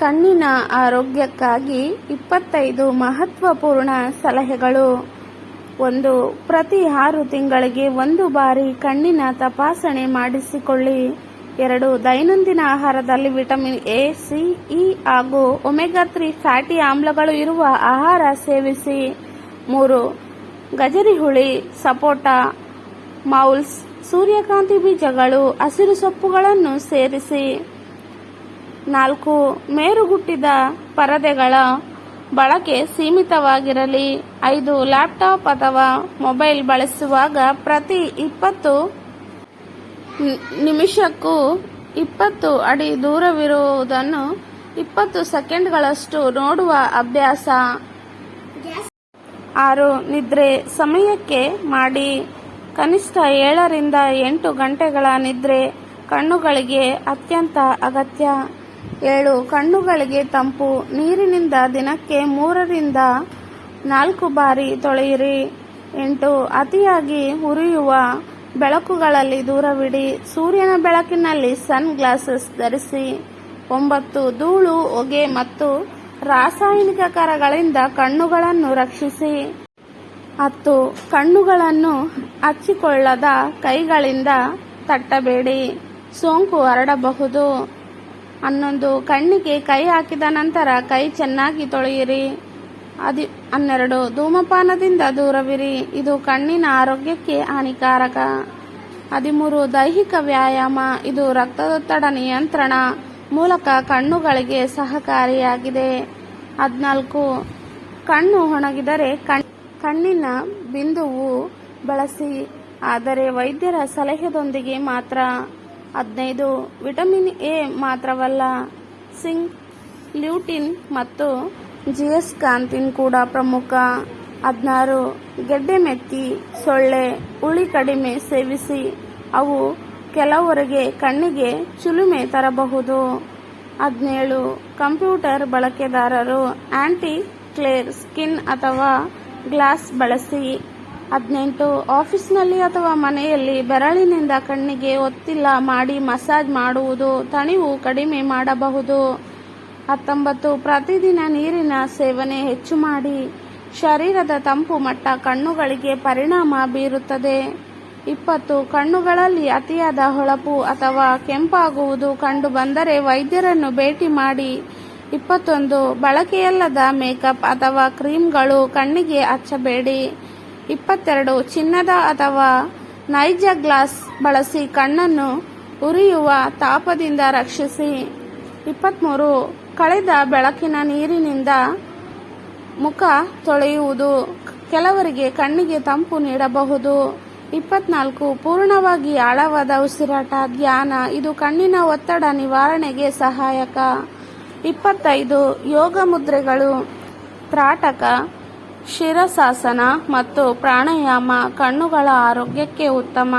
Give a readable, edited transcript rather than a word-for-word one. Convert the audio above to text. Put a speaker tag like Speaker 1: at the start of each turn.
Speaker 1: ಕಣ್ಣಿನ ಆರೋಗ್ಯಕ್ಕಾಗಿ 25 ಮಹತ್ವಪೂರ್ಣ ಸಲಹೆಗಳು. 1. ಪ್ರತಿ 6 ತಿಂಗಳಿಗೆ 1 ಬಾರಿ ಕಣ್ಣಿನ ತಪಾಸಣೆ ಮಾಡಿಸಿಕೊಳ್ಳಿ. 2. ದೈನಂದಿನ ಆಹಾರದಲ್ಲಿ ವಿಟಮಿನ್ ಎ, ಸಿ, ಇ ಹಾಗೂ ಒಮೆಗಾ 3 ಫ್ಯಾಟಿ ಆಮ್ಲಗಳು ಇರುವ ಆಹಾರ ಸೇವಿಸಿ. 3. ಗಜರಿ ಹುಳಿ, ಸಪೋಟ, ಮೌಲ್ಸ್, ಸೂರ್ಯಕಾಂತಿ ಬೀಜಗಳು, ಹಸಿರು ಸೊಪ್ಪುಗಳನ್ನು ಸೇರಿಸಿ. 4. ಮೇರುಗುಟ್ಟಿದ ಪರದೆಗಳ ಬಳಕೆ ಸೀಮಿತವಾಗಿರಲಿ. 5. ಲ್ಯಾಪ್ಟಾಪ್ ಅಥವಾ ಮೊಬೈಲ್ ಬಳಸುವಾಗ ಪ್ರತಿ 20 ನಿಮಿಷಕ್ಕೂ 20 ಅಡಿ ದೂರವಿರುವುದನ್ನು 20 ಸೆಕೆಂಡ್ಗಳಷ್ಟು ನೋಡುವ ಅಭ್ಯಾಸ. 6. ನಿದ್ರೆ ಸಮಯಕ್ಕೆ ಮಾಡಿ. ಕನಿಷ್ಠ 7 ರಿಂದ 8 ಗಂಟೆಗಳ ನಿದ್ರೆ ಕಣ್ಣುಗಳಿಗೆ ಅತ್ಯಂತ ಅಗತ್ಯ. 7. ಕಣ್ಣುಗಳಿಗೆ ತಂಪು ನೀರಿನಿಂದ ದಿನಕ್ಕೆ 3 ರಿಂದ 4 ಬಾರಿ ತೊಳೆಯಿರಿ. 8. ಅತಿಯಾಗಿ ಉರಿಯುವ ಬೆಳಕುಗಳಲ್ಲಿ ದೂರವಿಡಿ. ಸೂರ್ಯನ ಬೆಳಕಿನಲ್ಲಿ ಸನ್ ಗ್ಲಾಸಸ್ ಧರಿಸಿ. 9. ಧೂಳು, ಹೊಗೆ ಮತ್ತು ರಾಸಾಯನಿಕ ಕರಗಳಿಂದ ಕಣ್ಣುಗಳನ್ನು ರಕ್ಷಿಸಿ. 10. ಕಣ್ಣುಗಳನ್ನು ಹಚ್ಚಿಕೊಳ್ಳದ ಕೈಗಳಿಂದ ತಟ್ಟಬೇಡಿ, ಸೋಂಕು ಹರಡಬಹುದು. 11. ಕಣ್ಣಿಗೆ ಕೈ ಹಾಕಿದ ನಂತರ ಕೈ ಚೆನ್ನಾಗಿ ತೊಳೆಯಿರಿ. 12. ಧೂಮಪಾನದಿಂದ ದೂರವಿರಿ, ಇದು ಕಣ್ಣಿನ ಆರೋಗ್ಯಕ್ಕೆ ಹಾನಿಕಾರಕ. 13. ದೈಹಿಕ ವ್ಯಾಯಾಮ, ಇದು ರಕ್ತದೊತ್ತಡ ನಿಯಂತ್ರಣ ಮೂಲಕ ಕಣ್ಣುಗಳಿಗೆ ಸಹಕಾರಿಯಾಗಿದೆ. 14. ಕಣ್ಣು ಒಣಗಿದರೆ ಕಣ್ಣಿನ ಬಿಂದುವು ಬಳಸಿ, ಆದರೆ ವೈದ್ಯರ ಸಲಹೆಯೊಂದಿಗೆ ಮಾತ್ರ. 15. ವಿಟಮಿನ್ ಎ ಮಾತ್ರವಲ್ಲ, ಸಿಂಕ್, ಲ್ಯೂಟಿನ್ ಮತ್ತು ಜಿಯಸ್ಕಾಂತಿನ್ ಕೂಡ ಪ್ರಮುಖ. 16. ಗೆಡ್ಡೆಮೆತ್ತಿ, ಸೊಳ್ಳೆ, ಹುಳಿ ಕಡಿಮೆ ಸೇವಿಸಿ, ಅವು ಕೆಲವರಿಗೆ ಕಣ್ಣಿಗೆ ಚಿಲುಮೆ ತರಬಹುದು. 17. ಕಂಪ್ಯೂಟರ್ ಬಳಕೆದಾರರು ಆಂಟಿ ಕ್ಲೇರ್ ಸ್ಕಿನ್ ಅಥವಾ ಗ್ಲಾಸ್ ಬಳಸಿ. 18. ಆಫೀಸ್ನಲ್ಲಿ ಅಥವಾ ಮನೆಯಲ್ಲಿ ಬೆರಳಿನಿಂದ ಕಣ್ಣಿಗೆ ಒತ್ತಿಲ್ಲ ಮಾಡಿ ಮಸಾಜ್ ಮಾಡುವುದು ತಣಿವು ಕಡಿಮೆ ಮಾಡಬಹುದು. 19. ಪ್ರತಿದಿನ ನೀರಿನ ಸೇವನೆ ಹೆಚ್ಚು ಮಾಡಿ. ಶರೀರದ ತಂಪು ಮಟ್ಟ ಕಣ್ಣುಗಳಿಗೆ ಪರಿಣಾಮ ಬೀರುತ್ತದೆ. 20. ಕಣ್ಣುಗಳಲ್ಲಿ ಅತಿಯಾದ ಹೊಳಪು ಅಥವಾ ಕೆಂಪಾಗುವುದು ಕಂಡು ಬಂದರೆ ವೈದ್ಯರನ್ನು ಭೇಟಿ ಮಾಡಿ. 21. ಬಳಕೆಯಲ್ಲದ ಮೇಕಪ್ ಅಥವಾ ಕ್ರೀಮ್ಗಳು ಕಣ್ಣಿಗೆ ಹಚ್ಚಬೇಡಿ. 22. ಚಿನ್ನದ ಅಥವಾ ನೈಜ ಗ್ಲಾಸ್ ಬಳಸಿ ಕಣ್ಣನ್ನು ಉರಿಯುವ ತಾಪದಿಂದ ರಕ್ಷಿಸಿ. 23. ಕಳೆದ ಬೆಳಕಿನ ನೀರಿನಿಂದ ಮುಖ ತೊಳೆಯುವುದು ಕೆಲವರಿಗೆ ಕಣ್ಣಿಗೆ ತಂಪು ನೀಡಬಹುದು. 24. ಪೂರ್ಣವಾಗಿ ಆಳವಾದ ಉಸಿರಾಟ, ಧ್ಯಾನ, ಇದು ಕಣ್ಣಿನ ಒತ್ತಡ ನಿವಾರಣೆಗೆ ಸಹಾಯಕ. 25. ಯೋಗ ಮುದ್ರೆಗಳು, ತ್ರಾಟಕ, ಶಿರಸಾಸನ ಮತ್ತು ಪ್ರಾಣಾಯಾಮ ಕಣ್ಣುಗಳ ಆರೋಗ್ಯಕ್ಕೆ ಉತ್ತಮ.